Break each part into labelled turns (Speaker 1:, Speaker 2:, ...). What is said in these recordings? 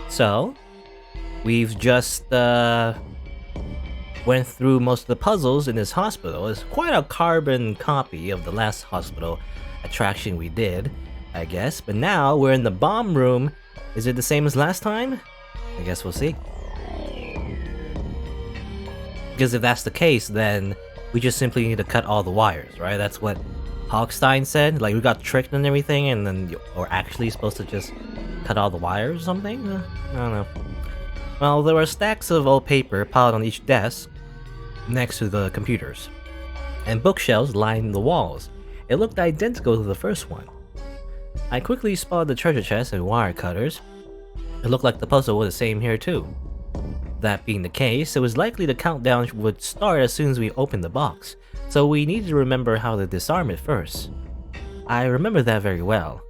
Speaker 1: So, we've just went through most of the puzzles in this hospital. It's quite a carbon copy of the last hospital attraction we did, I guess. But now we're in the bomb room. Is it the same as last time? I guess we'll see. Because if that's the case, then we just simply need to cut all the wires, right? That's what Hogstein said. Like, we got tricked and everything, and then we're actually supposed to just cut all the wires or something? I don't know. Well, there were stacks of old paper piled on each desk next to the computers, and bookshelves lined the walls. It looked identical to the first one. I quickly spotted the treasure chest and wire cutters. It looked like the puzzle was the same here too. That being the case, it was likely the countdown would start as soon as we opened the box, so we needed to remember how to disarm it first. I remember that very well.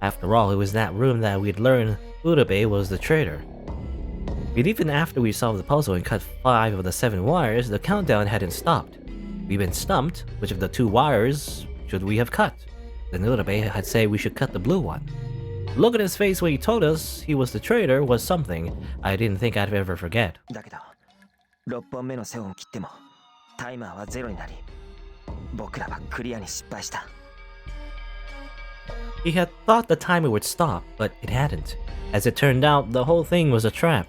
Speaker 1: After all, it was that room that we'd learned Urabe was the traitor. But even after we solved the puzzle and cut 5 of the 7 wires, the countdown hadn't stopped. We'd been stumped. Which of the 2 wires should we have cut? Then Urabe had said we should cut the blue one. The look on his face when he told us he was the traitor was something I didn't think I'd ever forget. He had thought the timer would stop, but it hadn't. As it turned out, the whole thing was a trap.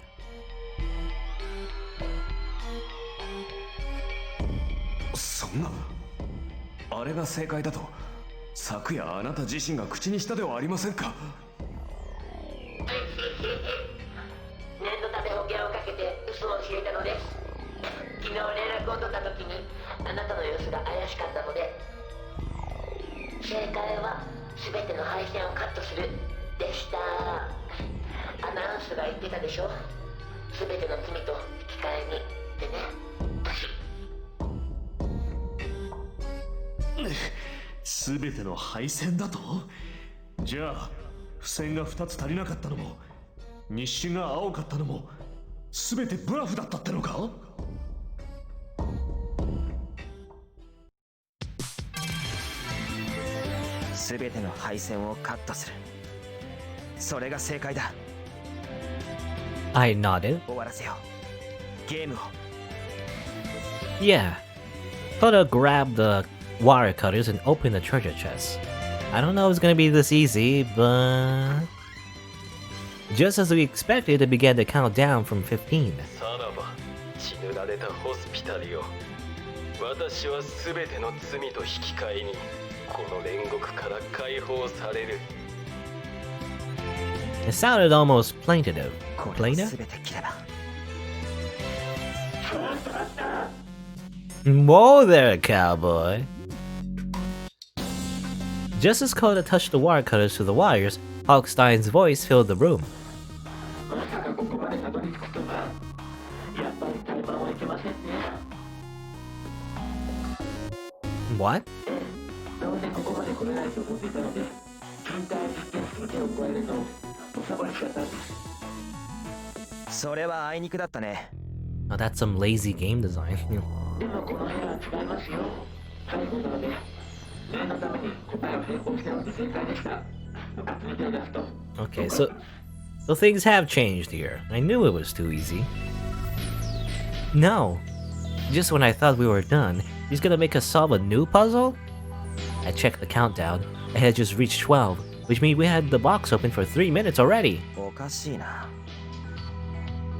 Speaker 1: I nodded. Yeah. Koda grabbed the wire cutters and opened the treasure chest. I don't know if it's gonna be this easy, but... Just as we expected, it began to count down from 15. It sounded almost plaintive. Plaintive? Whoa there, cowboy! Just as Koda touched the wire cutters to the wires, Hogstein's voice filled the room. What? Oh, that's some lazy game design. Okay, so things have changed here. I knew it was too easy. No. Just when I thought we were done, he's gonna make us solve a new puzzle? I checked the countdown. I had just reached 12, which means we had the box open for 3 minutes already.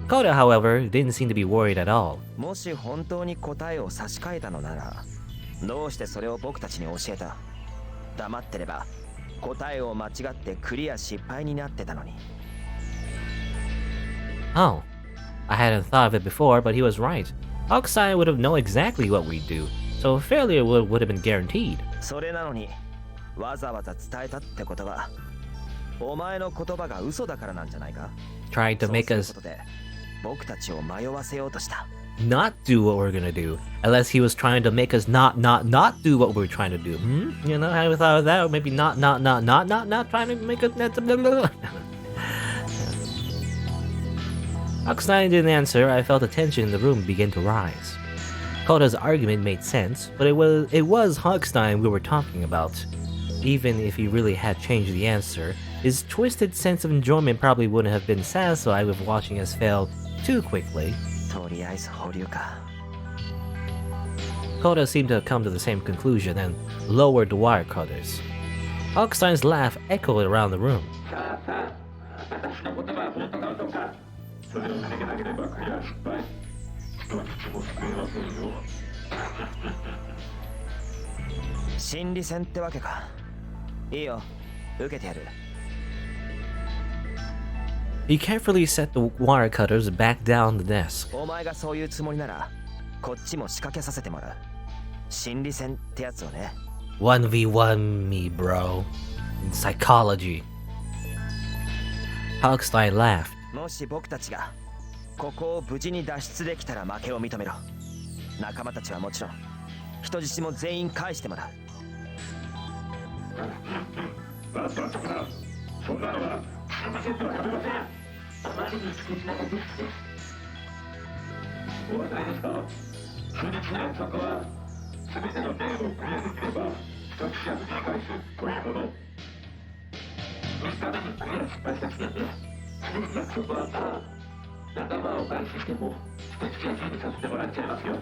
Speaker 1: Koda, however, didn't seem to be worried at all. Oh, I hadn't thought of it before, but he was right. Hogstein would have known exactly what we'd do, so failure would have been guaranteed. Trying to make us not do what we're gonna do, unless he was trying to make us not do what we're trying to do. You know, I thought of that, or maybe not trying to make us. Hogstein didn't answer. I felt the tension in the room begin to rise. Koda's argument made sense, but it was Hogstein we were talking about. Even if he really had changed the answer, His twisted sense of enjoyment probably wouldn't have been satisfied with watching us fail too quickly. Koda seemed to have come to the same conclusion and lowered the wire cutters. Hogstein's laugh echoed around the room. He carefully set the wire cutters back down the desk. 1v1 me, bro. In psychology. Hogstein laughed.
Speaker 2: もし僕たちがここを無事に脱出できたら負けを認めろ。仲間たちはもちろん人質も全員返してもらう。そんなのは人質とは食べません。あまりに敷地なことです。お分かりですか？人質の約束は全てのデートをクリアできれば一つや無事に返すというもの。そのためにクリア失敗した時点で約束は仲間を返ししても一つやにさせてもらっちゃいますよ。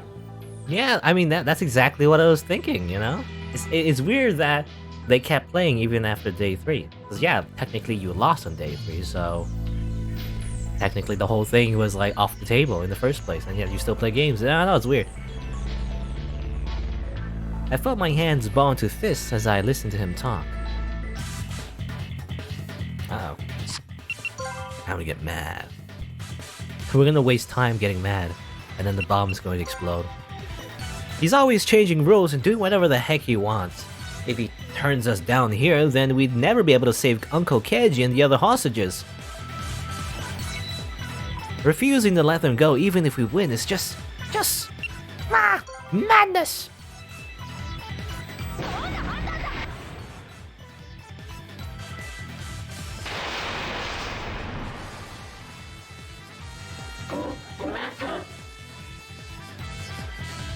Speaker 1: Yeah, I mean that's exactly what I was thinking, you know? It's weird that they kept playing even after day 3. Because yeah, technically you lost on day 3, so technically the whole thing was like off the table in the first place, and yet you still play games. I don't know, it's weird. I felt my hands ball into fists as I listened to him talk. Uh-oh. Time to get mad. We're gonna waste time getting mad, and then the bomb's going to explode. He's always changing rules and doing whatever the heck he wants. If he turns us down here, then we'd never be able to save Uncle Keiji and the other hostages. Refusing to let them go even if we win is just madness!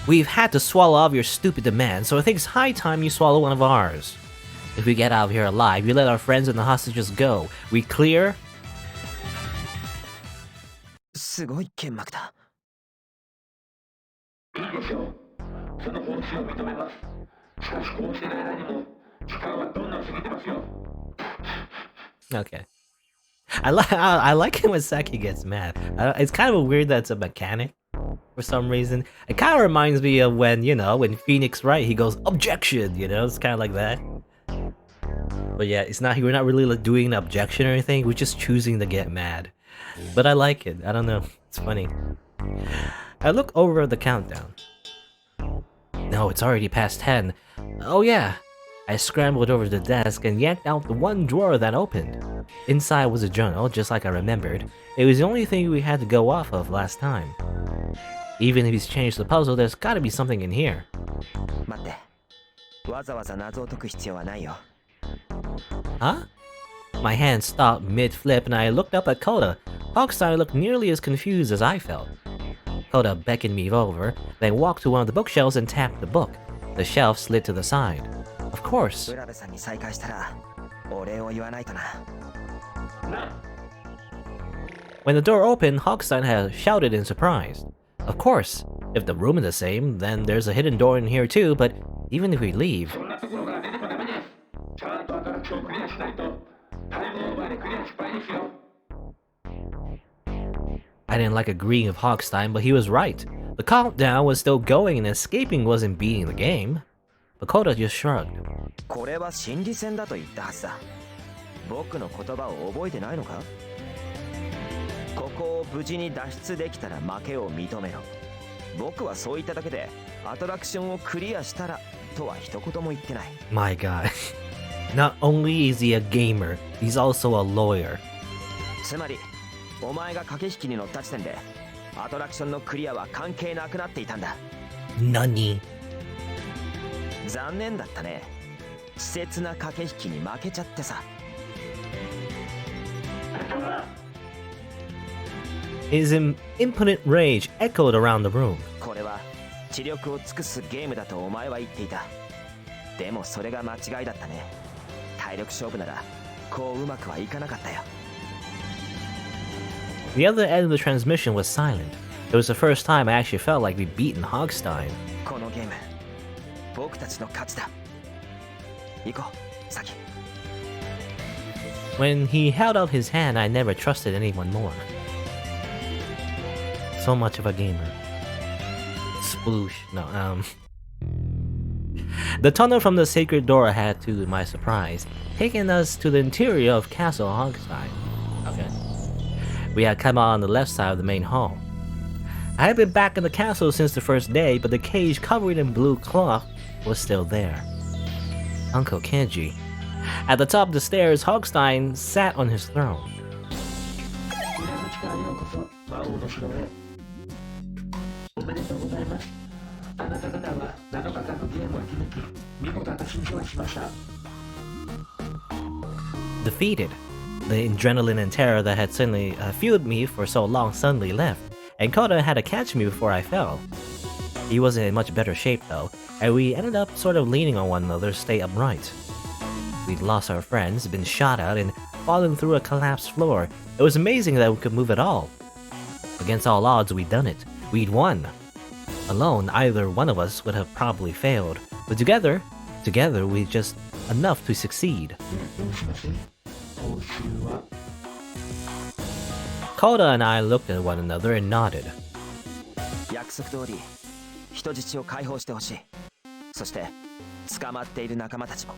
Speaker 1: We've had to swallow all of your stupid demands, so I think it's high time you swallow one of ours. If we get out of here alive, you let our friends and the hostages go. We clear?
Speaker 2: すごい剣幕だ。
Speaker 3: いいでしょう。その報酬を認めます。しかしこうしてる間にも時間はどんどん過ぎてますよ。
Speaker 1: Okay. I like it when Saki gets mad. It's kind of weird that it's a mechanic for some reason. It kind of reminds me of when, you know, when Phoenix Wright, he goes, objection, you know, it's kind of like that. But yeah, we're not really like doing an objection or anything, we're just choosing to get mad. But I like it, I don't know, it's funny. I look over at the countdown. No, it's already past 10. Oh yeah. I scrambled over to the desk and yanked out the one drawer that opened. Inside was a journal, just like I remembered. It was the only thing we had to go off of last time. Even if he's changed the puzzle, there's gotta be something in here.
Speaker 2: 待って。わざわざ謎を解く必要はないよ。
Speaker 1: Huh? My hand stopped mid-flip and I looked up at Koda. Hogstein looked nearly as confused as I felt. Koda beckoned me over, then walked to one of the bookshelves and tapped the book. The shelf slid to the side. Of course. When the door opened, Hogstein had shouted in surprise. Of course, if the room is the same, then there's a hidden door in here too, but even if we leave... I didn't like agreeing with Hogstein, but he was right. The countdown was still going and escaping wasn't beating the game. But Koda just shrugged.
Speaker 2: これは心理戦だと言ったはずだ。僕の言葉を覚えてないのか？ここを無事に脱出できたら負けを認めろ。僕はそう言っただけでアトラクションをクリアしたらとは一言も言ってない。
Speaker 1: My God. Not only is he a gamer, he's also a lawyer.
Speaker 2: つまり、お前が駆け引きに乗った時点でアトラクションのクリアは関係なくなっていたんだ。
Speaker 1: 何？
Speaker 2: 残念だったね。稚拙な駆け引きに負けちゃってさ。
Speaker 1: His impotent rage echoed around the room.
Speaker 2: これは知力を尽くすゲームだとお前は言っていた。でもそれが間違いだったね。体力勝負なら
Speaker 4: こううまくはいかなかったよ。
Speaker 1: The other end of the transmission was silent. It was the first time I actually felt like we'd beaten Hogstein.
Speaker 4: このゲーム僕たちの勝ちだ。行こう、サキ。
Speaker 1: When he held out his hand, I never trusted anyone more. So much of a gamer. Sploosh. No, The tunnel from the sacred door had, to my surprise, taken us to the interior of Castle Hogstein. Okay. We had come out on the left side of the main hall. I had been back in the castle since the first day, but the cage covered in blue cloth was still there. Uncle Keiji. At the top of the stairs, Hogstein sat on his throne.
Speaker 3: 裏口からようこそ魔王の城へ。おめでとうございます。あなた方は7日間のゲームを生き抜き、見事私に勝利しました。
Speaker 1: Defeated. The adrenaline and terror that had suddenly fueled me for so long suddenly left, and Koda had to catch me before I fell. He wasn't in much better shape though, and we ended up sort of leaning on one another to stay upright. We'd lost our friends, been shot at, and fallen through a collapsed floor. It was amazing that we could move at all. Against all odds, we'd done it. We'd won. Alone, either one of us would have probably failed, but together we just enough to succeed.
Speaker 3: どうします？報酬は
Speaker 1: Koda and I looked at one another and nodded.
Speaker 4: 約束通り人質を解放してほしい。そして捕まっている仲間たちも、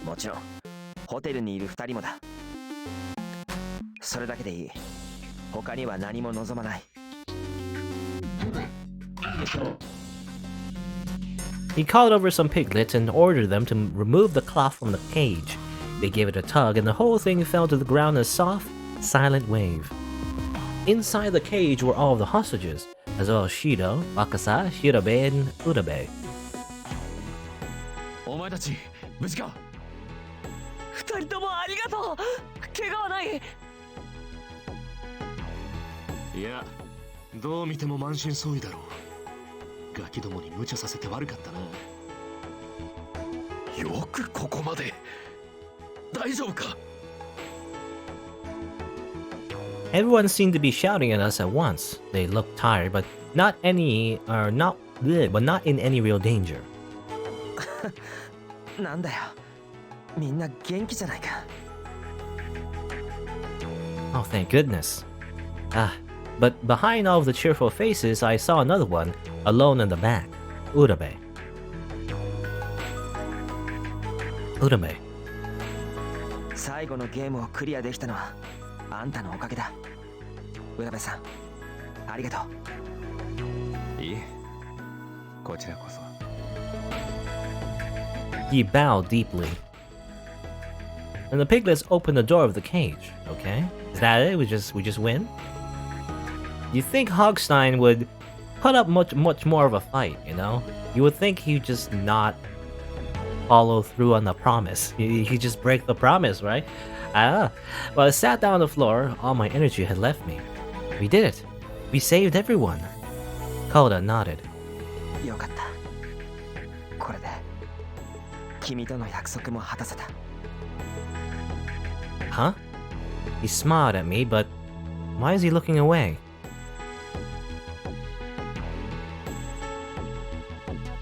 Speaker 4: もちろんホテルにいる2人もだ。それだけでいい。他には何も望まない。
Speaker 3: いいでしょう。
Speaker 1: He called over some piglets and ordered them to remove the cloth from the cage. They gave it a tug and the whole thing fell to the ground in a soft, silent wave. Inside the cage were all of the hostages, as well as Shido, Wakasa, Shirabe, and Urabe.
Speaker 5: お前たち無事か。
Speaker 4: 2人ともありがとう。怪我はない。
Speaker 5: いや、どう見ても満身創痍だろう。ガキどもに無茶させて悪かったな。よくここまで。大丈夫か。
Speaker 1: Everyone seemed to be shouting at us at once. They looked tired, but not in any real danger.
Speaker 4: なんだよ。みんな元気じゃないか。
Speaker 1: Oh, thank goodness. But behind all of the cheerful faces, I saw another one, alone in the back. Urabe.
Speaker 4: 最後のゲームをクリアできたのはあんたのおかげだ。浦部さん、ありがとう。
Speaker 5: いい。こちらこそ。
Speaker 1: He bowed deeply. And the piglets opened the door of the cage. Okay, is that it? We just win? You think Hogstein would put up much more of a fight, you know? You would think he'd just not follow through on the promise. He'd just break the promise, right? Well, I sat down on the floor. All my energy had left me. We did it. We saved everyone. Koda nodded.
Speaker 4: よかった。これで君との約束も果たせた。
Speaker 1: Huh? He smiled at me, but why is he looking away?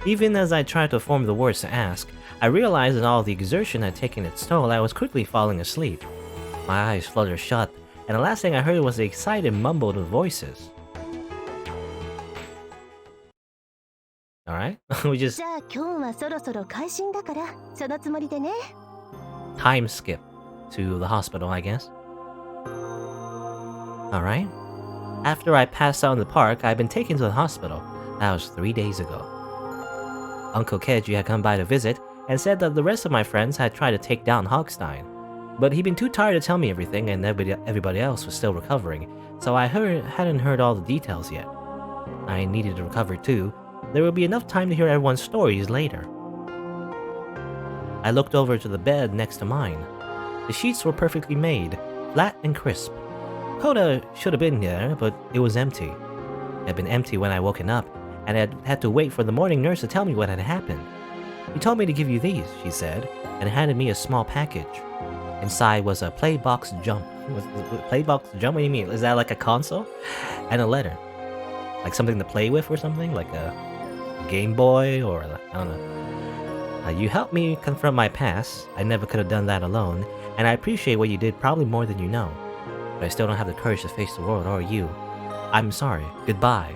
Speaker 1: Even as I tried to form the words to ask, I realized that all the exertion had taken its toll. I was quickly falling asleep. My eyes fluttered shut, and the last thing I heard was the excited mumble of voices. Alright, we just
Speaker 6: じゃあ今日はそろそろ開心だからそのつもりでね。
Speaker 1: time skip to the hospital, I guess. Alright. After I passed out in the park, I'd been taken to the hospital. That was 3 days ago. Uncle Keiji had come by to visit and said that the rest of my friends had tried to take down Hogstein. But he'd been too tired to tell me everything and everybody else was still recovering, so I hadn't heard all the details yet. I needed to recover too. There would be enough time to hear everyone's stories later. I looked over to the bed next to mine. The sheets were perfectly made, flat and crisp. Koda should have been there, but it was empty. It had been empty when I woken up, and I had to wait for the morning nurse to tell me what had happened. He told me to give you these, she said, and handed me a small package. Inside was a playbox jump. Playbox jump? What do you mean? Is that like a console? And a letter. Like something to play with or something? Like a Game Boy or I don't know. You helped me confront my past. I never could have done that alone. And I appreciate what you did probably more than you know. But I still don't have the courage to face the world or you. I'm sorry. Goodbye.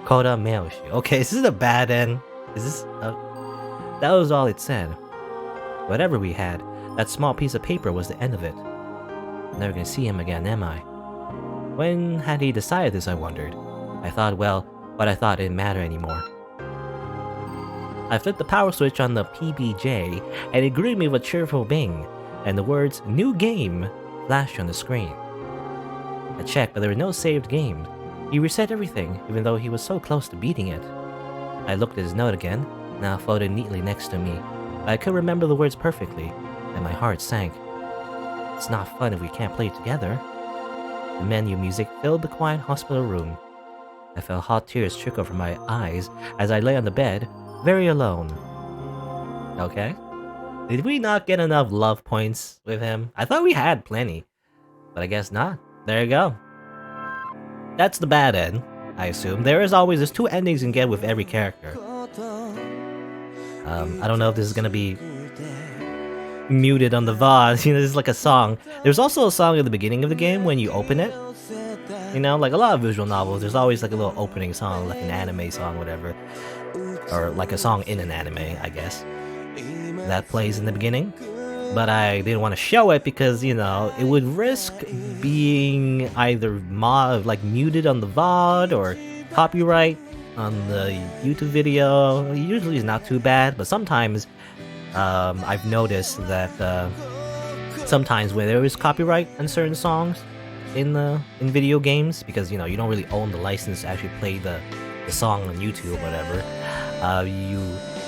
Speaker 1: Koda Meoshi. Okay, this is a bad end. Is this... that was all it said. Whatever we had, that small piece of paper was the end of it. I'm never gonna see him again, am I? When had he decided this, I wondered. I thought, well, what I thought didn't matter anymore. I flipped the power switch on the PBJ, and it greeted me with a cheerful bing, and the words, New Game, flashed on the screen. I checked, but there were no saved games. He reset everything, even though he was so close to beating it. I looked at his note again, now folded neatly next to me. I could remember the words perfectly, and my heart sank. It's not fun if we can't play together. The menu music filled the quiet hospital room. I felt hot tears trickle from my eyes as I lay on the bed, very alone. Okay. Did we not get enough love points with him? I thought we had plenty, but I guess not. There you go. That's the bad end, I assume. There's two endings you can get with every character. I don't know if this is gonna be muted on the VOD. You know, this is like a song. There's also a song at the beginning of the game when you open it. You know, like a lot of visual novels, there's always like a little opening song, like an anime song, whatever. Or like a song in an anime, I guess. That plays in the beginning. But I didn't want to show it because, you know, it would risk being either muted on the VOD or copyright on the YouTube video. Usually it's not too bad, but sometimes I've noticed that sometimes when there is copyright on certain songs in video games, because, you know, you don't really own the license to actually play the song on YouTube or whatever, you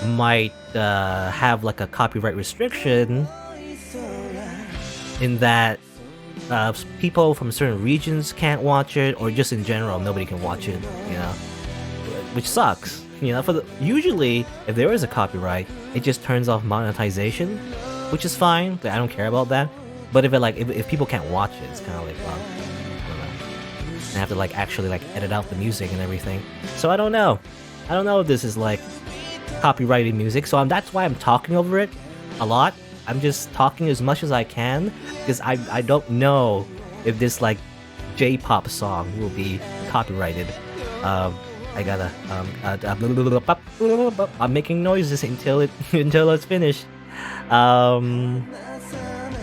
Speaker 1: might have like a copyright restriction in that people from certain regions can't watch it, or just in general nobody can watch it, you know, which sucks. You know, usually if there is a copyright, it just turns off monetization, which is fine. I don't care about that. But if people can't watch it, it's kind of like, well, I don't know. I have to like actually like edit out the music and everything. So I don't know. I don't know if this is like copyrighted music. So that's why I'm talking over it a lot. I'm just talking as much as I can because I don't know if this like J-pop song will be copyrighted. I gotta I'm making noises until it's finished.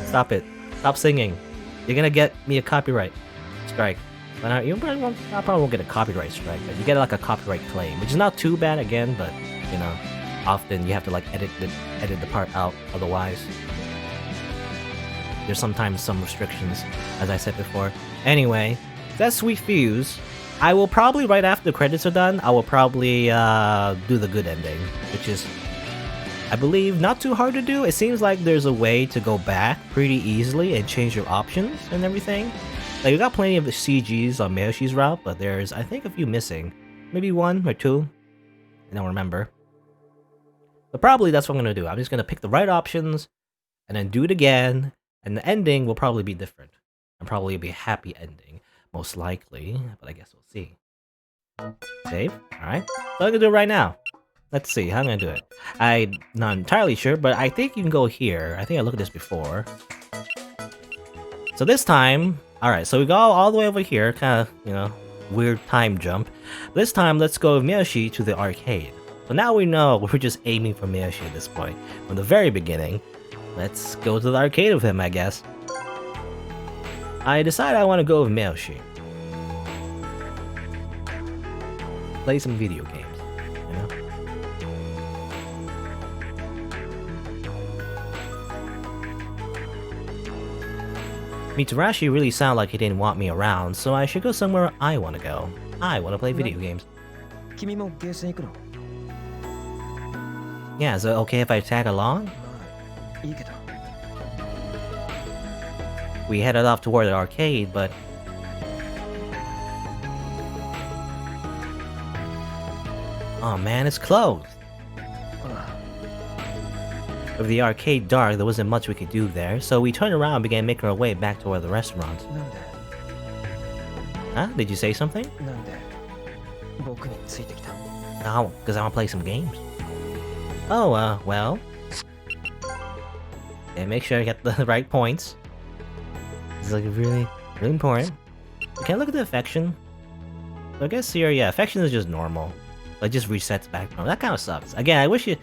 Speaker 1: Stop it. Stop singing. You're gonna get me a copyright strike. But I probably won't get a copyright strike, but you get like a copyright claim, which is not too bad again, but you know, often you have to like edit the part out, otherwise there's sometimes some restrictions, as I said before. Anyway, that's Sweet Fuse. I will probably, right after the credits are done, I will probably do the good ending, which is, I believe, not too hard to do. It seems like there's a way to go back pretty easily and change your options and everything. Like, we got plenty of CGs on Meoshi's route, but there's, I think, a few missing. Maybe one or two. I don't remember. But probably that's what I'm going to do. I'm just going to pick the right options and then do it again. And the ending will probably be different. And probably be a happy ending, most likely. But I guess we'll see. Save. Alright. So I'm going to do it right now. Let's see. How am I going to do it? I'm not entirely sure, but I think you can go here. I think I looked at this before. So this time... Alright, so we go all the way over here. Kind of, you know, weird time jump. This time, let's go with Meoshi to the arcade. So now we know we're just aiming for Meoshi at this point. From the very beginning. Let's go to the arcade with him, I guess. I decided I want to go with Meoshi. Play some video games, you know? Mitarashi really sounded like he didn't want me around, so I should go somewhere I want to go. I want to play video games. Yeah, is it okay if I tag along? We headed off toward the arcade, but... Oh man, it's closed! With the arcade dark, there wasn't much we could do there, so we turned around and began making our way back toward the restaurant.
Speaker 4: なんで
Speaker 1: Huh? Did you say something?
Speaker 4: なんで僕についてきた
Speaker 1: No, because I want to play some games. Oh, well. And make sure I get the right points. It's like really important. Can I look at the affection? I guess here, yeah, affection is just normal. It just resets back. That kind of sucks. Again, I wish you...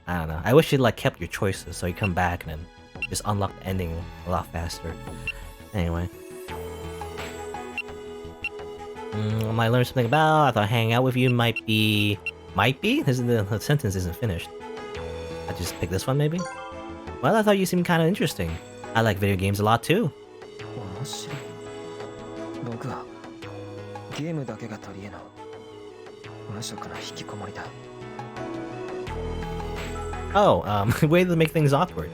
Speaker 1: I don't know. I wish you like kept your choices so you come back and then just unlock the ending a lot faster. Anyway. I might learn something about. I thought hanging out with you might be... Might be? The sentence isn't finished. I just pick this one maybe? Well, I thought you seemed kind of interesting. I like video games a lot too.
Speaker 4: 面白い僕はゲームだけが取り柄の無職な引きこもりだ
Speaker 1: Oh, way to make things awkward.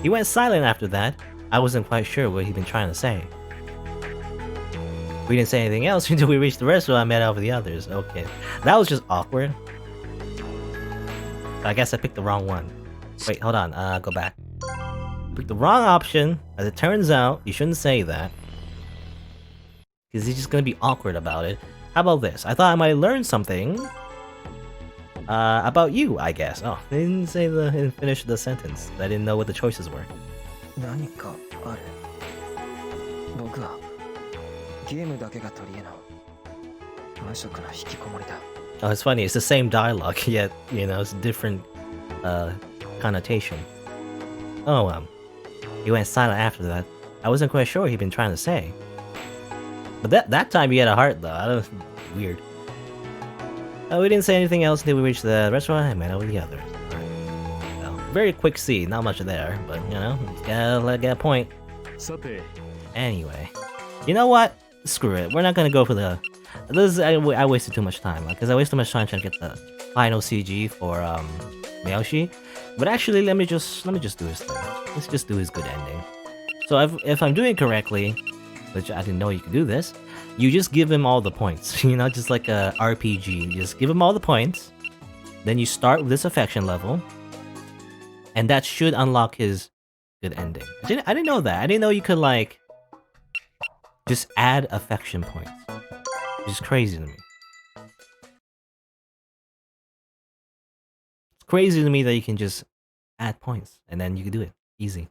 Speaker 1: He went silent after that. I wasn't quite sure what he'd been trying to say. We didn't say anything else until we reached the restaurant and met up with the others. Okay. That was just awkward. I guess I picked the wrong one. Wait, hold on. Go back. Picked the wrong option. As it turns out, you shouldn't say that. Because he's just gonna be awkward about it. How about this? I thought I might learn something about you, I guess. Oh, they didn't say didn't finish the sentence. I didn't know what the choices were.
Speaker 4: 何かある僕はゲームだけが取り柄の無職な引きこもりだ
Speaker 1: Oh, it's funny. It's the same dialogue, yet, you know, it's a different connotation. Oh, he went silent after that. I wasn't quite sure what he'd been trying to say. But that time he had a heart, though. I don't know. Weird. We didn't say anything else until we reached the restaurant and met up with the others. Right. Well, very quick scene. Not much there, but, you know, gotta get a point.
Speaker 5: さて
Speaker 1: Anyway. You know what? Screw it. We're not gonna go for the... I wasted too much time. Because I wasted too much time trying to get the final CG for, Meoshi. But actually, let me just do his thing. Let's just do his good ending. So if I'm doing it correctly, which I didn't know you could do this, you just give him all the points. You know, just like a RPG. You just give him all the points. Then you start with this affection level. And that should unlock his good ending. I didn't know that. I didn't know you could, like, just add affection points. Which is crazy to me. It's crazy to me that you can just add points. And then you can do it. Easy.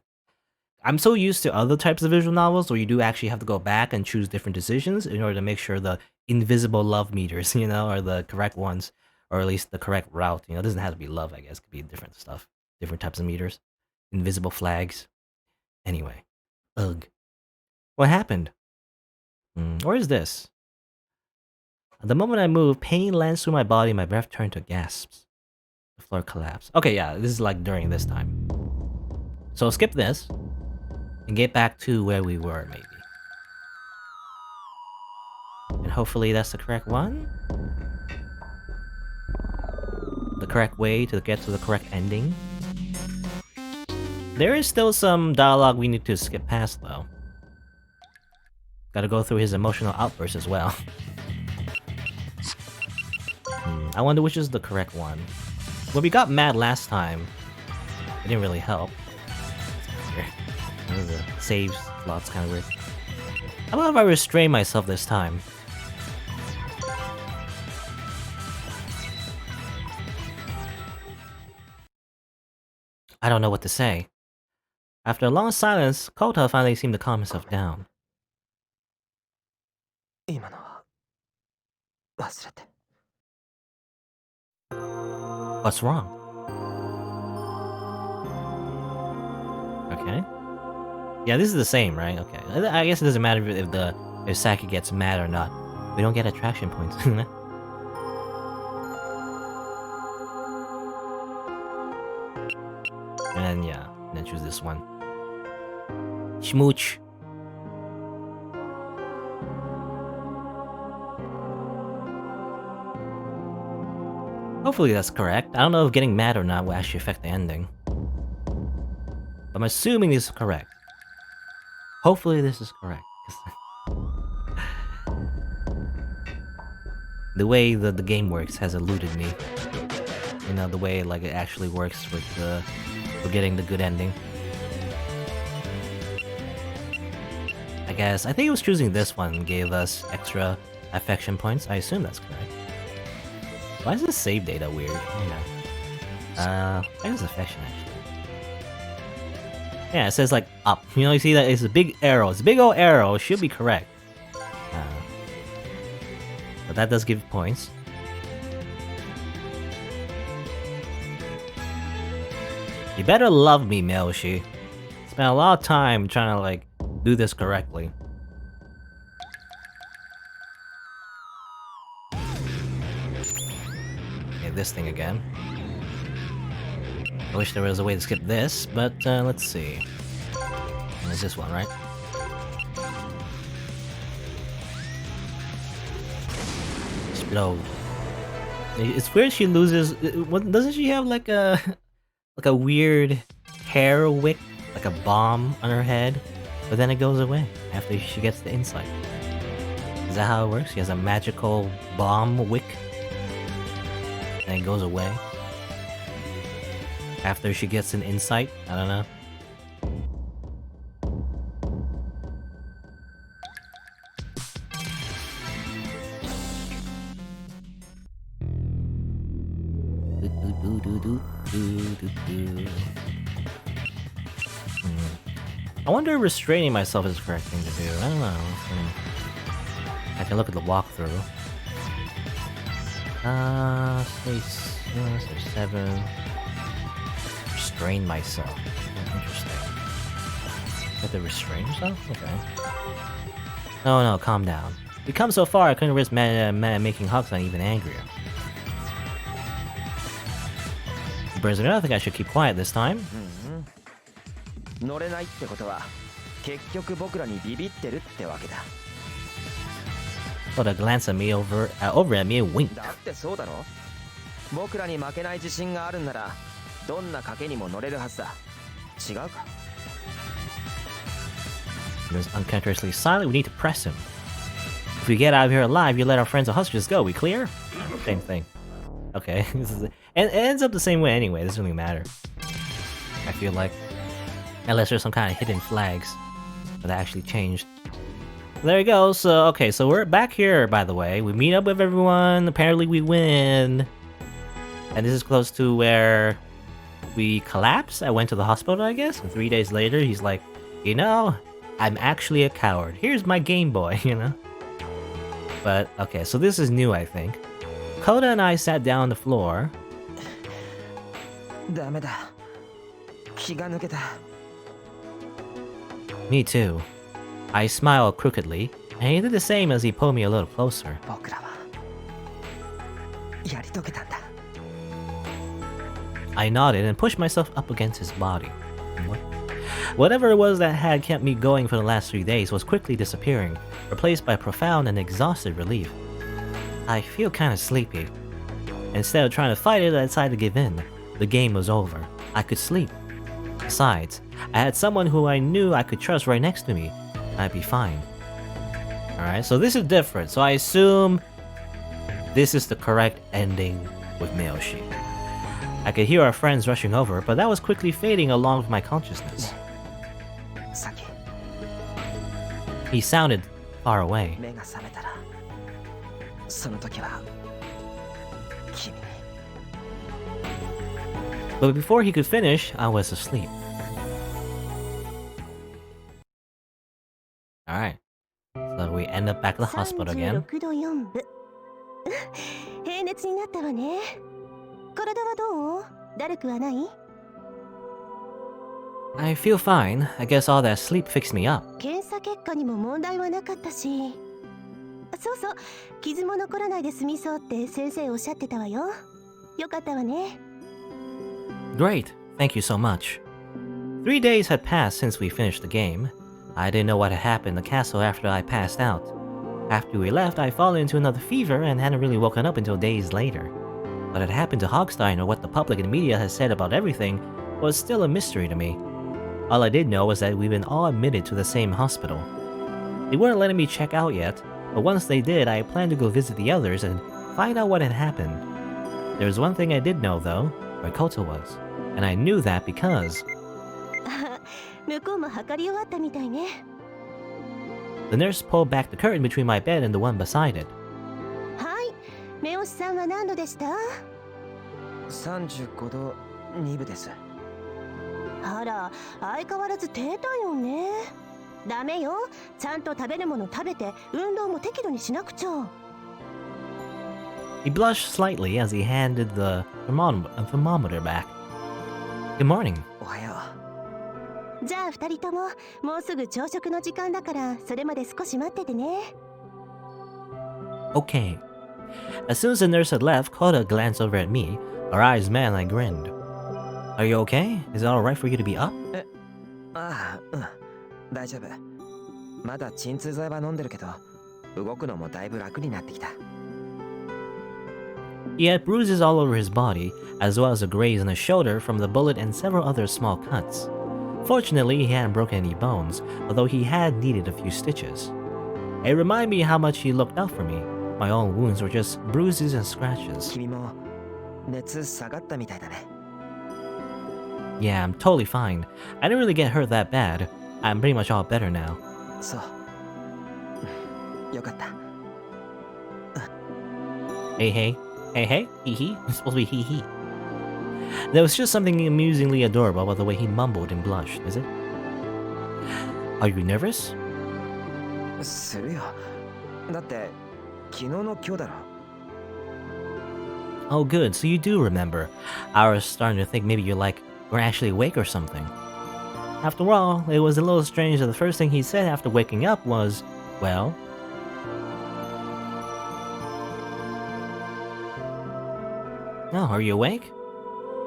Speaker 1: I'm so used to other types of visual novels where you do actually have to go back and choose different decisions in order to make sure the invisible love meters, you know, are the correct ones, or at least the correct route. You know, it doesn't have to be love, I guess. It could be different stuff, different types of meters, invisible flags. Anyway, ugh. What happened? Where is this? At the moment I move, pain lands through my body and my breath turned to gasps. The floor collapsed. Okay, yeah, this is like during this time. So skip this. And get back to where we were, maybe. And hopefully that's the correct one? The correct way to get to the correct ending? There is still some dialogue we need to skip past, though. Gotta go through his emotional outbursts as well. I wonder which is the correct one. When we got mad last time, it didn't really help. The saves lots kind of weird. How about if I restrain myself this time? I don't know what to say. After a long silence, Kota finally seemed to calm himself down.
Speaker 4: 今のは忘れて
Speaker 1: What's wrong? Okay. Yeah, this is the same, right? Okay. I guess it doesn't matter if Saki gets mad or not. We don't get attraction points. And then, yeah. And then choose this one. Schmooch. Hopefully that's correct. I don't know if getting mad or not will actually affect the ending. I'm assuming this is correct. Hopefully this is correct. The way that the game works has eluded me. You know, the way like it actually works with the for getting the good ending. I think it was choosing this one gave us extra affection points. I assume that's correct. Why is this save data weird? I think it's affection actually. Yeah, it says like up. You know, you see that it's a big arrow. It's a big old arrow. It should be correct. But that does give points. You better love me, Meoshi. Spent a lot of time trying to like do this correctly. Okay, this thing again. I wish there was a way to skip this, but let's see. There's this one, right? Explode. It's weird she loses... Doesn't she have like a... like a weird hair wick? Like a bomb on her head? But then it goes away after she gets the insight. Is that how it works? She has a magical bomb wick? And it goes away? After she gets an insight? I don't know. I wonder if restraining myself is the correct thing to do. I don't know. I can look at the walkthrough. Space 7. Restrain myself. Interesting. You have to restrain yourself? Okay. Oh no, calm down. We've come so far, I couldn't risk making Hogstein even angrier. Burns it out, I think I should keep quiet this time.
Speaker 4: 乗れないってことは結局僕らにビビってるってわけだ。
Speaker 1: But a glance at me over at me and wink.
Speaker 4: だってそうだろ。僕らに負けない自信があるんならどんな賭けにも乗れるはずだ。違うか。
Speaker 1: He's uncharacteristically silent. We need to press him. If we get out of here alive, you let our friends and hostages go. We clear? Same thing. Okay. And it ends up the same way anyway. It doesn't really matter. I feel like. Unless there's some kind of hidden flags that actually changed. There you go. So, okay, so we're back here, by the way. We meet up with everyone. Apparently we win. And this is close to where we collapsed. I went to the hospital, I guess. And 3 days later, he's like, you know, I'm actually a coward. Here's my Game Boy, you know? But, okay, so this is new, I think. Koda and I sat down on the floor.
Speaker 4: ダメだ。気が抜けた。
Speaker 1: Me too. I smiled crookedly, and he did the same as he pulled me a little closer.
Speaker 4: 僕らはやり遂げたんだ。
Speaker 1: I nodded and pushed myself up against his body. Whatever it was that had kept me going for the last 3 days was quickly disappearing, replaced by profound and exhausted relief. I feel kind of sleepy. Instead of trying to fight it, I decided to give in. The game was over. I could sleep. Besides, I had someone who I knew I could trust right next to me. I'd be fine. Alright, so this is different. So I assume this is the correct ending with Meoshi. I could hear our friends rushing over, but that was quickly fading along with my consciousness.
Speaker 4: Saki.
Speaker 1: He sounded far away.
Speaker 4: 目が覚めたら、その時は君に。
Speaker 1: But before he could finish, I was asleep. Alright. So we end up back at the hospital again.
Speaker 6: 36度4分。平熱になったわね。体はどう？だるくはない？
Speaker 1: I feel fine. I guess all that sleep fixed me up.
Speaker 6: 検査結果にも問題はなかったし。そうそう、傷も残らないで済みそうって先生おっしゃってたわよ。よかったわね。
Speaker 1: Great. Thank you so much. 3 days had passed since we finished the game. I didn't know what had happened in the castle after I passed out. After we left, I fell into another fever and hadn't really woken up until days later. What had happened to Hogstein or what the public and media had said about everything was still a mystery to me. All I did know was that we'd been all admitted to the same hospital. They weren't letting me check out yet, but once they did, I planned to go visit the others and find out what had happened. There was one thing I did know though, where Koto was, And I knew that because
Speaker 6: 向こうも測り終わったみたいね。
Speaker 1: the nurse pulled back the curtain between my bed and the one beside it.
Speaker 6: はい、目押しさんは何度でした？
Speaker 4: 35度2分です。
Speaker 6: あら、相変わらず低体温ね。ダメよ、ちゃんと食べるもの食べて運動も適度にしなくちゃ。
Speaker 1: He blushed slightly as he handed the thermometer back. Good morning.
Speaker 4: おはよ
Speaker 6: じゃあ2人とももうすぐ朝食の時間だからそれまで少し待っててね。
Speaker 1: Okay. As soon as the nurse had left, Koda glanced over at me. Our eyes met and I grinned. Are you okay? Is it alright for you to be up?
Speaker 4: う。ああ、うん。大丈夫。まだ鎮痛剤は飲んでるけど、動くのもだいぶ楽になってきた。
Speaker 1: He had bruises all over his body, as well as a graze on his shoulder from the bullet and several other small cuts. Fortunately, he hadn't broken any bones, although he had needed a few stitches. It reminded me how much he looked out for me. My own wounds were just bruises and scratches.
Speaker 4: 君も熱下がったみたいだね。
Speaker 1: Yeah, I'm totally fine. I didn't really get hurt that bad. I'm pretty much all better now.
Speaker 4: そう。よかった。
Speaker 1: Hey, hey. Hey, hey. Hee hee. It's supposed to be hee hee. There was just something amusingly adorable about the way he mumbled and blushed, is it? Are you nervous?
Speaker 4: するよ。だって昨日の今日だろ。
Speaker 1: Oh, good. So you do remember. I was starting to think maybe we're actually awake or something. After all, it was a little strange that the first thing he said after waking up was, well... Oh, are you awake?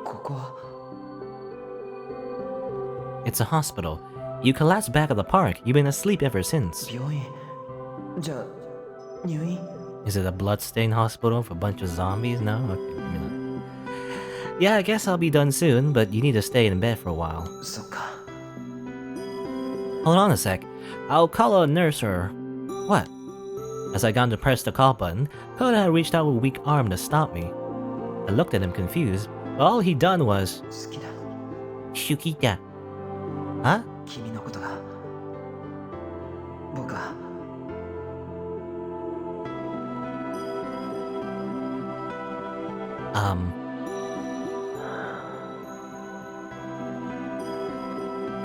Speaker 4: ここは
Speaker 1: It's a hospital. You collapsed back at the park. You've been asleep ever since.
Speaker 4: 病院。じゃあ入院？
Speaker 1: Is it a bloodstained hospital for a bunch of zombies? No? Okay, maybe not. Yeah, I guess I'll be done soon, but you need to stay in bed for a while.
Speaker 4: そっか。
Speaker 1: Hold on a sec. I'll call a nurse or... What? As I got to press the call button, Koda had reached out with a weak arm to stop me. I looked at him confused, but all he'd done was...
Speaker 4: 好きだ。
Speaker 1: Shukita. Huh?
Speaker 4: 君のことが。僕は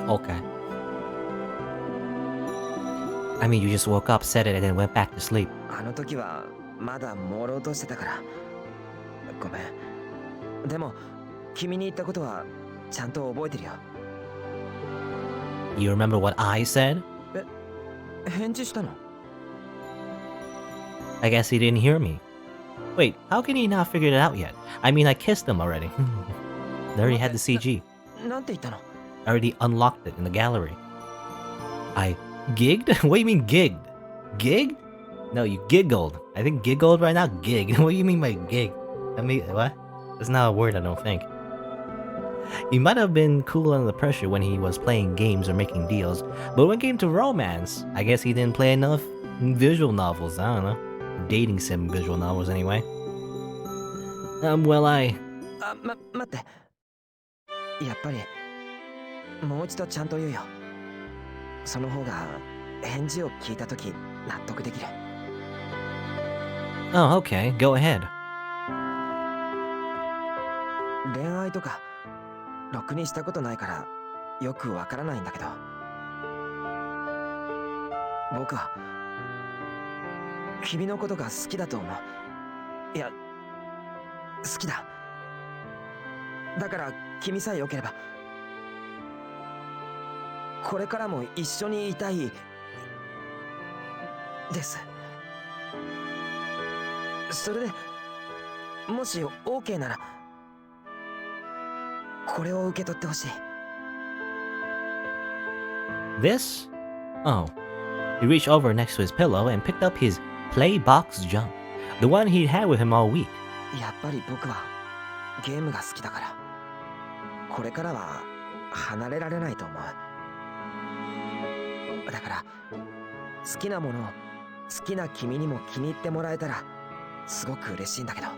Speaker 1: Okay. I mean, you just woke up, said it, and then went back to sleep.
Speaker 4: あの時はまだ朦朧としてたから。ごめん。でも君に言ったことはちゃんと覚えてるよ。
Speaker 1: You remember what I said?
Speaker 4: 返事したの？
Speaker 1: I guess he didn't hear me. Wait, how can he not figure it out yet? I mean, I kissed him already. They already had the CG.
Speaker 4: なんて言ったの？
Speaker 1: I already unlocked it in the gallery. I gigged? What do you mean gigged? Gigged? No, you giggled. I think giggled right now? Gig. What do you mean by gig? I mean, what? That's not a word, I don't think. He might have been cool under the pressure when he was playing games or making deals, but when it came to romance, I guess he didn't play enough visual novels, I don't know. Dating sim visual novels anyway. Well,
Speaker 4: 待って。やっぱりもう一度ちゃんと言うよ。その方が返事を聞いたとき納得できる。
Speaker 1: Oh, okay, go ahead.
Speaker 4: 恋愛とかろくにしたことないからよくわからないんだけど、僕は君のことが好きだと思う。いや、好きだ。だから君さえ良ければこれからも一緒にいたいです。それでもし OK ならこれを受け取ってほしい。
Speaker 1: This? Oh. He reached over next to his pillow and picked up his play box jump, the one he'd had with him all week.
Speaker 4: やっぱり僕はゲームが好きだからこれからは離れられないと思う。だから好きなものを好きな君にも気に入ってもらえたらすごく嬉しいんだけど。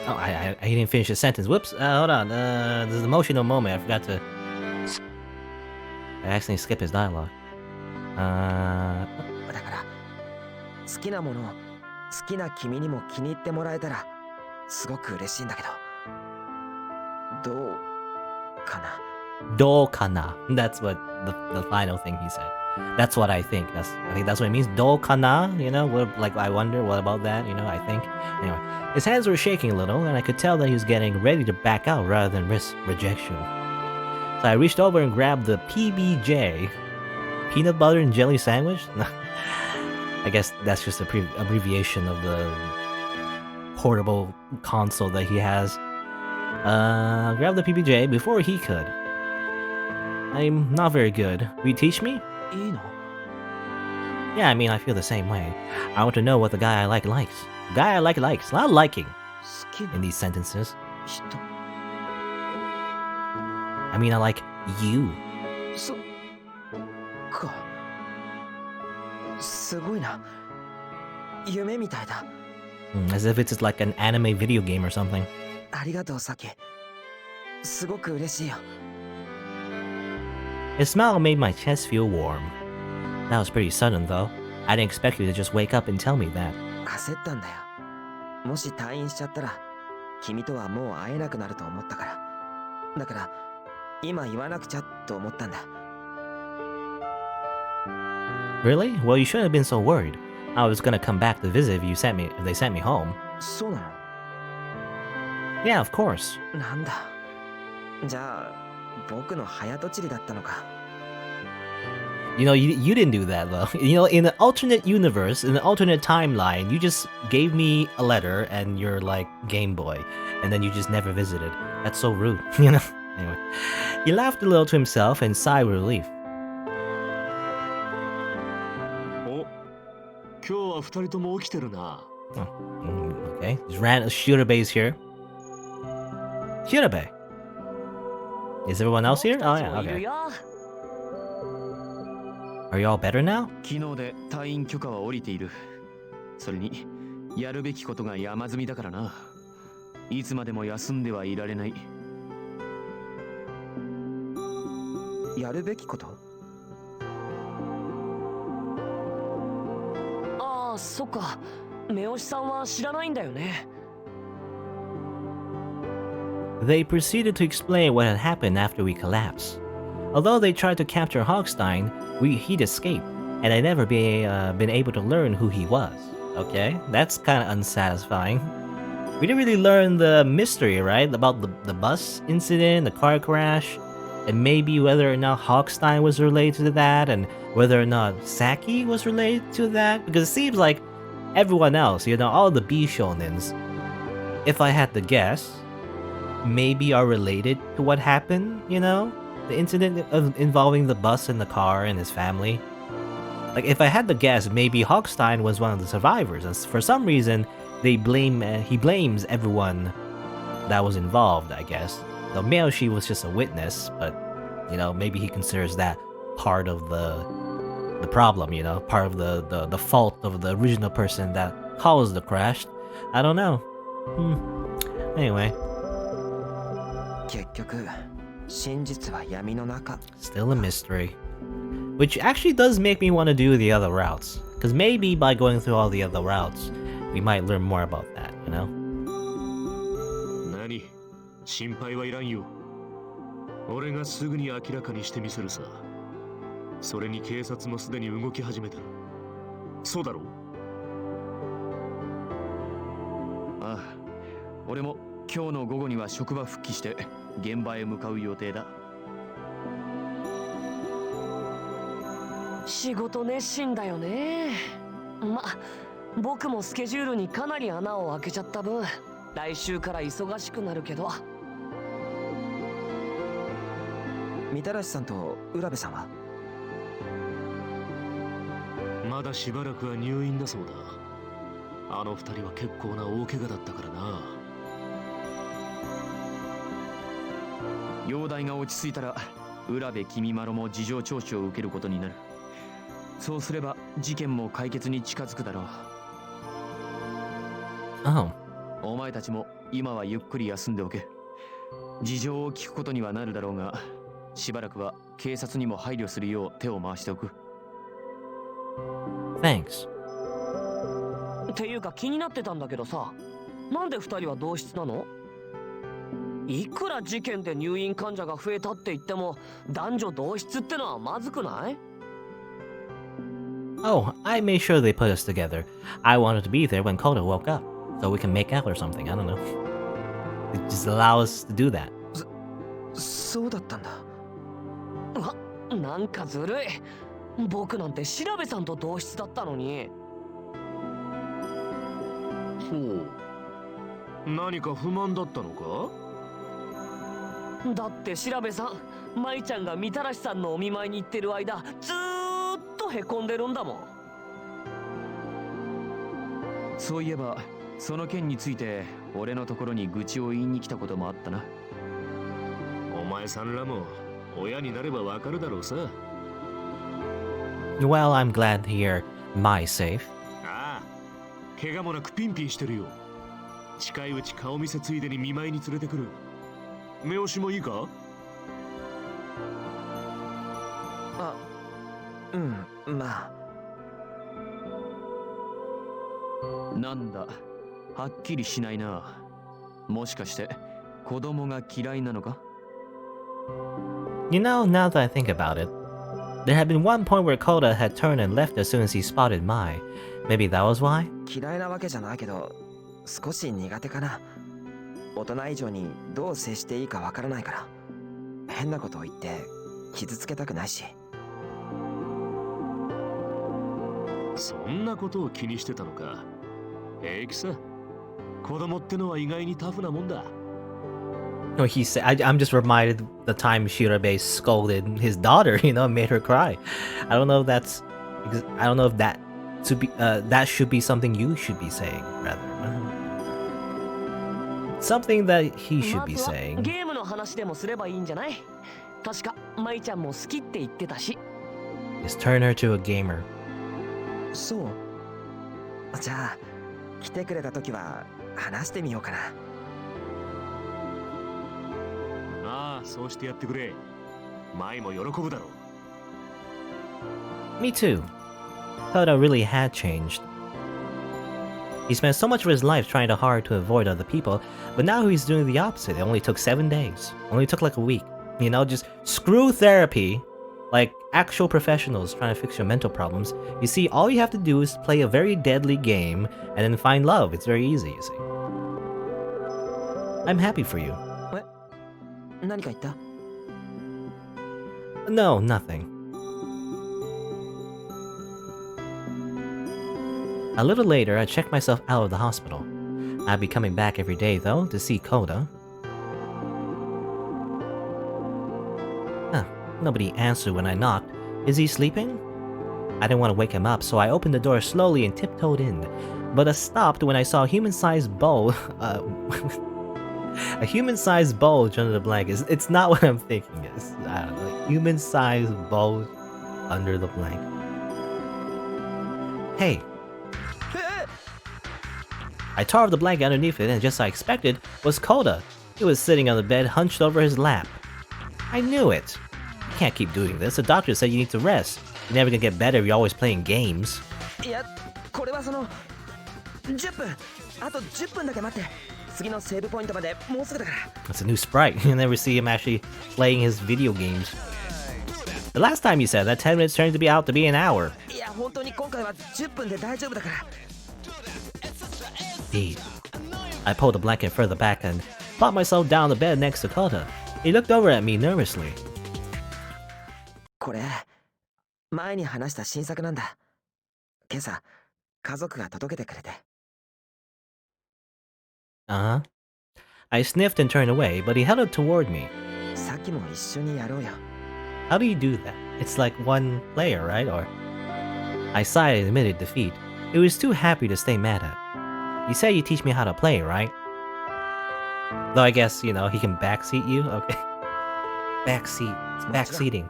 Speaker 1: Oh, I didn't finish the sentence. Whoops. Hold on. This is an emotional moment. I forgot to. I accidentally skipped his dialogue.
Speaker 4: だから好きなものを好きな君にも気に入ってもらえたらすごく嬉しいんだけど、どうかな。
Speaker 1: Do kana. That's what the final thing he said. That's what I think. I think that's what it means. Do kana. You know, like I wonder what about that. You know, I think. Anyway, his hands were shaking a little, and I could tell that he was getting ready to back out rather than risk rejection. So I reached over and grabbed the PBJ, peanut butter and jelly sandwich. I guess that's just a abbreviation of the portable console that he has. Grab the PBJ before he could. I'm not very good. Will you teach me?
Speaker 4: いいの？
Speaker 1: Yeah, I mean, I feel the same way. I want to know what the guy I like likes. The guy I like likes. A lot of liking
Speaker 4: 好きな
Speaker 1: in these sentences.
Speaker 4: 人。
Speaker 1: I mean, I like you.
Speaker 4: そっか。すごいな。夢みたいだ。
Speaker 1: As if it's like an anime video game or something.
Speaker 4: ありがとう、サキ。すごく嬉しいよ。
Speaker 1: His smile made my chest feel warm. That was pretty sudden, though. I didn't expect you to just wake up and tell me that.
Speaker 4: 焦ったんだよ。もし退院しちゃったら、君とはもう会えなくなると思ったから。だから、今言わなくちゃと思ったんだ。
Speaker 1: Really? Well, you shouldn't have been so worried. I was gonna come back to visit if they sent me home.
Speaker 4: そうなの？
Speaker 1: Yeah, of course.
Speaker 4: なんだ。じゃあ、僕の早とちりだったのか。
Speaker 1: You know, you didn't do that, though. You know, in an alternate universe, in an alternate timeline, you just gave me a letter and you're like Game Boy, and then you just never visited. That's so rude, you know? Anyway, he laughed a little to himself and sighed with relief.
Speaker 5: お、今日は二人とも起きてるな。
Speaker 1: Okay, just ran Shurabe's here. Shurabe! Is everyone else here? Oh, yeah, okay. Are you all better now?
Speaker 7: 昨日で退院許可は下りている。それにやるべきことが山積みだからな。いつまでも休んではいられない。
Speaker 4: やるべきこと？
Speaker 8: ああ、そっか。目押しさんは知らないんだよね。
Speaker 1: They proceeded to explain what had happened after we collapsed. Although they tried to capture Hogstein, he'd escaped, and I'd never been able to learn who he was. Okay, that's kind of unsatisfying. We didn't really learn the mystery, right? About the bus incident, the car crash, and maybe whether or not Hogstein was related to that, and whether or not Saki was related to that. Because it seems like everyone else, you know, all the B shonens, if I had to guess, maybe are related to what happened, you know? The incident involving the bus and the car and his family. Like, if I had to guess, maybe Hogstein was one of the survivors, and for some reason, he blames everyone that was involved, I guess. Though Meoshi was just a witness, but, you know, maybe he considers that part of the problem, you know? Part of the fault of the original person that caused the crash. I don't know. Anyway.
Speaker 4: 結局、真実は闇の中。
Speaker 1: Still a mystery. Which actually does make me want to do the other routes. Because maybe by going through all the other routes, we might learn more about that, you know?
Speaker 5: 何？心配はいらんよ。俺がすぐに明らかにしてみせるさ。それに警察もすでに動き始めてる。そうだろう？
Speaker 7: ああ、俺も今日の午後には職場復帰して現場へ向かう予定だ。
Speaker 8: 仕事熱心だよね。ま、僕もスケジュールにかなり穴を開けちゃった分、来週から忙しくなるけど。
Speaker 4: みたらしさんと浦部さんは？
Speaker 5: まだしばらくは入院だそうだ。あの二人は結構な大怪我だったからな。
Speaker 7: 容体が落ち着いたら浦部君まろも事情聴取を受けることになる。そうすれば事件も解決に近づくだろう。
Speaker 1: Oh.
Speaker 7: お前たちも今はゆっくり休んでおけ。事情を聞くことにはなるだろうが、しばらくは警察にも配慮するよう手を回しておく。
Speaker 1: Thanks.
Speaker 8: っていうか気になってたんだけどさ、なんで2人は同室なの？いくら事件で入院患者が増えたって言っても男女同室ってのはまずくない？
Speaker 1: Oh, I made sure they put us together. I wanted to be there when Koda woke up, so we can make out or something. I don't know. It just allow us to do that.
Speaker 4: そうだったんだ。
Speaker 8: なんかずるい。僕なんて調べさんと同室だったのに。
Speaker 5: そう。何か不満だったのか？
Speaker 8: だって調べさん、舞ちゃんがみたらしさんのお見舞いに行ってる間ずーっとへこんでるんだもん。
Speaker 7: そういえばその件について俺のところに愚痴を言いに来たこともあったな。
Speaker 5: お前さんらも親になればわかるだろうさ。
Speaker 1: Well, I'm glad to hear my safe.
Speaker 5: ああ、怪我もなくピンピンしてるよ。近いうち顔見せついでに見舞いに連れてくる。目押しもいいか？
Speaker 4: あ、うん、まあ。
Speaker 7: なんだ、はっきりしないな。もしかして子供が嫌いなのか？
Speaker 1: You know, now that I think about it, there had been one point where Koda had turned and left as soon as he spotted Mai. Maybe that was why?
Speaker 4: 嫌いなわけじゃないけど、少し苦手かな。大人以上にどう接していいかわからないから、変なことを言って傷つけたくないし。
Speaker 5: そんなことを気にしてたのか。平気さ。子供ってのは意外にタフなもんだ。
Speaker 1: No, he said, I'm just reminded the time Shirabe scolded his daughter, you know, made her cry. I don't know if that's, I don't know if that to be, that should be something you should be saying, rather. Something that he should be
Speaker 8: まずは
Speaker 1: saying.
Speaker 8: ゲームの話でもすればいいんじゃない？確か舞ちゃんも好きって言ってたし。
Speaker 1: Is turn her to a gamer.
Speaker 4: そう。じゃあ、来てくれた時は話してみようかな。
Speaker 5: ああ、そうしてやってくれ。舞も喜ぶだろう。
Speaker 1: Me too. Koda really had changed. He spent so much of his life trying hard to avoid other people, but now he's doing the opposite. It only took 7 days. Only took like a week. You know, just screw therapy. Like actual professionals trying to fix your mental problems. You see, all you have to do is play a very deadly game and then find love. It's very easy, you see. I'm happy for you.
Speaker 4: 何か言った？
Speaker 1: No, nothing. A little later, I checked myself out of the hospital. I'd be coming back every day, though, to see Koda. Huh, nobody answered when I knocked. Is he sleeping? I didn't want to wake him up, so I opened the door slowly and tiptoed in. But I stopped when I saw a human-sized bowl, a human-sized bulge under the blanket. It's not what I'm thinking. It's, I don't know, human-sized bulge under the blanket. Hey. I tore off the blanket underneath it, and just as I expected, was Koda. He was sitting on the bed, hunched over his lap. I knew it. You can't keep doing this. The doctor said you need to rest. You're never gonna get better if you're always playing games.
Speaker 4: いや、これはその10分。あと10分だけ待って。次のセーブポイントまでもうすぐだから。
Speaker 1: That's a new sprite. You never see him actually playing his video games. The last time you said that 10 minutes turned out to be an hour.
Speaker 4: いや、本当に今回は10分で大丈夫だから。
Speaker 1: Indeed. I pulled the blanket further back and plopped myself down the bed next to Koda. He looked over at me nervously.
Speaker 4: これ、前に話した新作なんだ。今朝、家族が届けてくれて。
Speaker 1: Uh-huh. I sniffed and turned away, but he held it toward me.
Speaker 4: さっきも一緒にやろうよ。
Speaker 1: How do you do that? It's like one player, right? Or I sighed and admitted defeat. He was too happy to stay mad at. You said you teach me how to play, right? Though I guess, you know, he can backseat you? Okay. Backseat. It's backseating.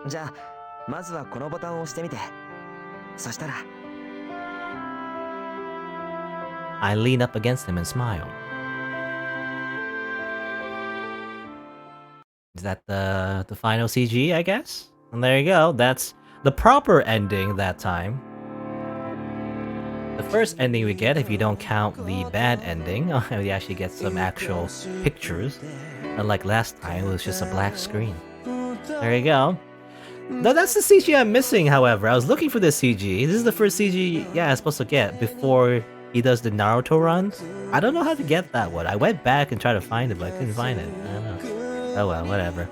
Speaker 4: じゃあ、まずはこのボタンを押してみて。そしたら。
Speaker 1: I leaned up against him and smiled. Is that the final CG, I guess? And there you go. That's the proper ending that time. The first ending we get, if you don't count the bad ending, we actually get some actual pictures. Unlike last time, it was just a black screen. There you go. No, that's the CG I'm missing, however. I was looking for this CG. This is the first CG, yeah, I'm supposed to get before he does the Naruto runs. I don't know how to get that one. I went back and tried to find it, but I couldn't find it. I don't know. Oh well, whatever.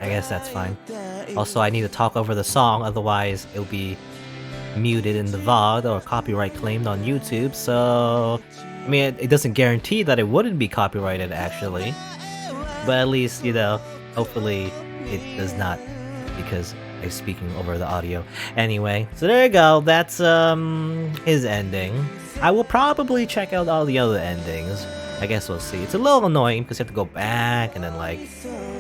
Speaker 1: I guess that's fine. Also, I need to talk over the song, otherwise it'll be muted in the VOD or copyright claimed on YouTube, so... I mean, it doesn't guarantee that it wouldn't be copyrighted, actually. But at least, you know, hopefully it does not, because I'm speaking over the audio. Anyway, so there you go, that's his ending. I will probably check out all the other endings. I guess we'll see. It's a little annoying because you have to go back and then like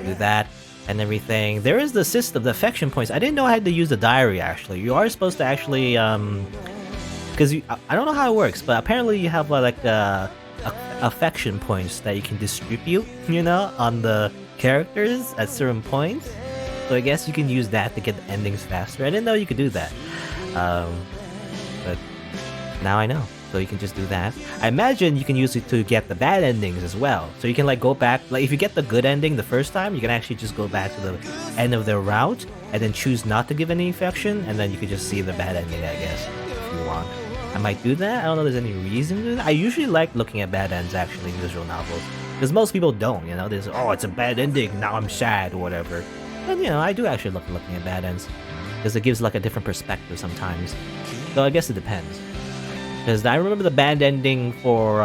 Speaker 1: do that and everything. There is the system, the affection points. I didn't know I had to use the diary actually. You are supposed to actually because I don't know how it works, but apparently you have like affection points that you can distribute, you know, on the characters at certain points. So I guess you can use that to get the endings faster. I didn't know you could do that, but now I know. So you can just do that. I imagine you can use it to get the bad endings as well. So you can like go back, like if you get the good ending the first time, you can actually just go back to the end of the route and then choose not to give any affection, and then you can just see the bad ending, I guess, if you want. I might do that. I don't know if there's any reason to do that. I usually like looking at bad ends actually in visual novels, because most people don't, you know. There's, oh, it's a bad ending, now I'm sad or whatever. And you know, I do actually looking at bad ends, because it gives like a different perspective sometimes. So I guess it depends. Because I remember the bad ending for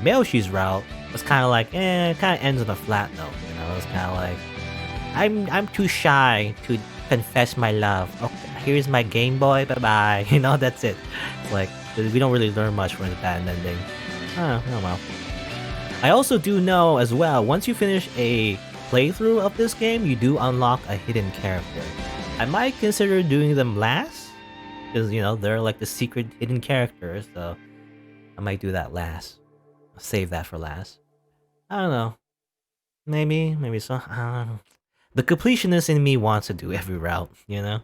Speaker 1: Meoshi's route was kind of like, it kind of ends on a flat note, you know. It's kind of like, I'm too shy to confess my love. Okay, here's my Game Boy, bye bye. You know, that's it. Like, we don't really learn much from the bad ending. Oh well. I also do know as well, once you finish a playthrough of this game, you do unlock a hidden character. I might consider doing them last, because, you know, they're like the secret hidden characters, so I might do that last. I'll save that for last. I don't know. Maybe so. I don't know. The completionist in me wants to do every route, you know?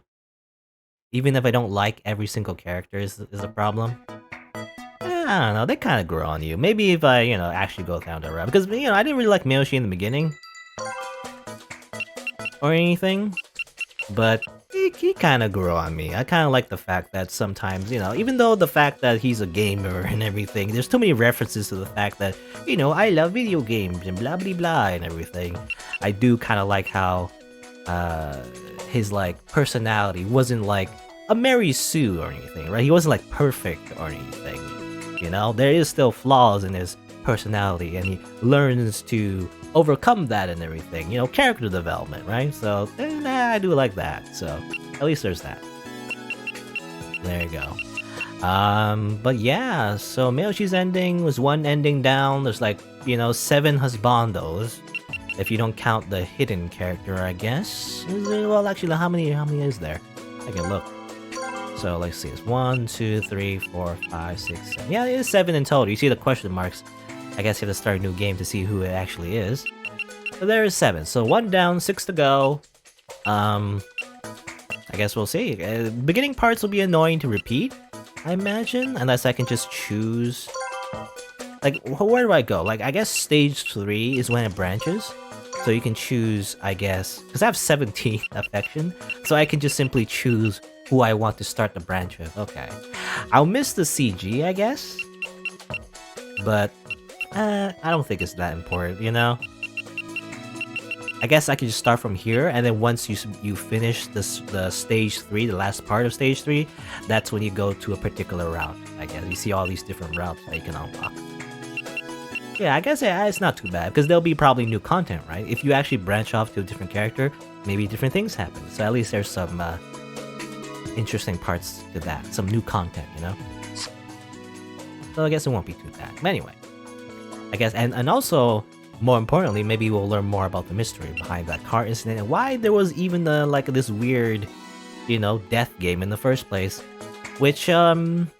Speaker 1: Even if I don't like every single character is a problem. I don't know, they kind of grow on you. Maybe if I, you know, actually go down that route. Because, you know, I didn't really like Meoshi in the beginning. Or anything. But he kind of grew on me. I kind of like the fact that sometimes, you know, even though the fact that he's a gamer and everything, there's too many references to the fact that, you know, I love video games and blah blah blah and everything. I do kind of like how his like personality wasn't like a Mary Sue or anything, right? He wasn't like perfect or anything, you know? There is still flaws in his personality, and he learns to overcome that and everything, you know, character development, right? So I do like that, so at least there's that. There you go. But yeah, so Meoshi's ending was one ending down. There's like, you know, 7 husbandos, if you don't count the hidden character, I guess. Well, actually, how many is there? I can look. So let's see, it's 1, 2, 3, 4, 5, 6, 7. Yeah, it is 7 in total. You see the question marks. I guess you have to start a new game to see who it actually is. So there is 7. So 1 down, 6 to go. I guess we'll see. Beginning parts will be annoying to repeat, I imagine, unless I can just choose. Like, where do I go? Like, I guess stage 3 is when it branches. So you can choose, I guess, because I have 17 affection, so I can just simply choose who I want to start the branch with. Okay. I'll miss the CG, I guess. But I don't think it's that important, you know? I guess I can just start from here, and then once you finish the stage 3, the last part of stage 3, that's when you go to a particular route, I guess. You see all these different routes that you can unlock. Yeah, I guess it's not too bad, because there'll be probably new content, right? If you actually branch off to a different character, maybe different things happen. So at least there's some interesting parts to that. Some new content, you know? So I guess it won't be too bad. But anyway, I guess, and also, more importantly, maybe we'll learn more about the mystery behind that car incident and why there was even like this weird, you know, death game in the first place. Which, I don't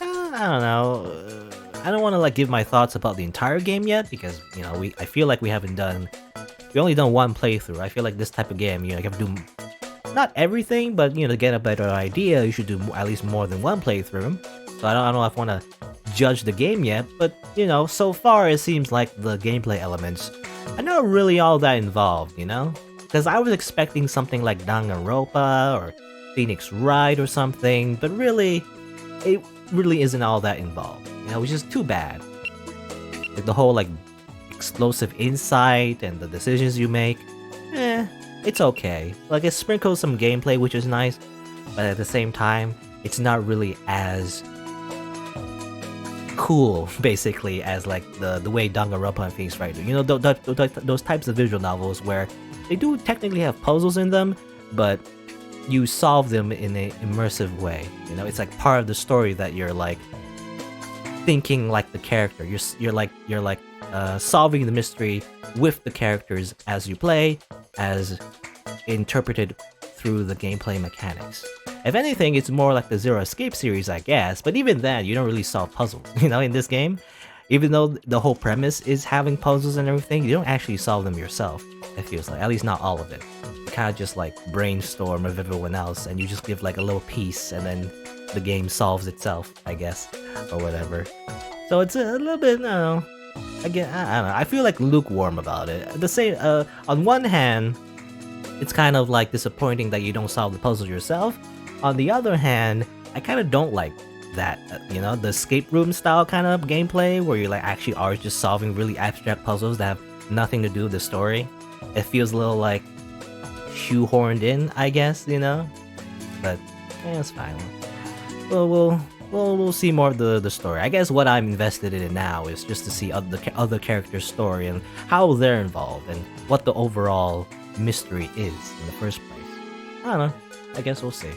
Speaker 1: know. I don't want to like give my thoughts about the entire game yet, because, you know, I feel like we haven't done you only done one playthrough. I feel like this type of game, you have to do not everything, but to get a better idea, you should do at least more than one playthrough. So I don't know if I want to judge the game yet, but so far it seems like the gameplay elements are not really all that involved, because I was expecting something like Danganronpa or Phoenix Wright or something, but really, it really isn't all that involved, which is too bad. Like the whole explosive insight and the decisions you make, it's okay. Like it sprinkles some gameplay, which is nice, but at the same time, it's not really as cool, basically, as the way Danganronpa and Phoenix Wright do. Those types of visual novels where they do technically have puzzles in them, but you solve them in an immersive way. It's like part of the story that you're thinking like the character. You're solving the mystery with the characters as you play, as interpreted through the gameplay mechanics. If anything, it's more like the Zero Escape series, I guess, but even then, you don't really solve puzzles, in this game. Even though the whole premise is having puzzles and everything, you don't actually solve them yourself, it feels like. At least not all of it. You kind of just brainstorm with everyone else, and you just give a little piece, and then the game solves itself, I guess, or whatever. So it's a little bit, I don't know. Again, I don't know. I feel lukewarm about it. The same, on one hand, it's kind of disappointing that you don't solve the puzzles yourself. On the other hand, I kind of don't like that, the escape room style kind of gameplay where you actually are just solving really abstract puzzles that have nothing to do with the story. It feels a little shoehorned in, I guess, but it's fine. We'll see more of the story. I guess what I'm invested in now is just to see other characters' story and how they're involved and what the overall mystery is in the first place. I don't know. I guess we'll see.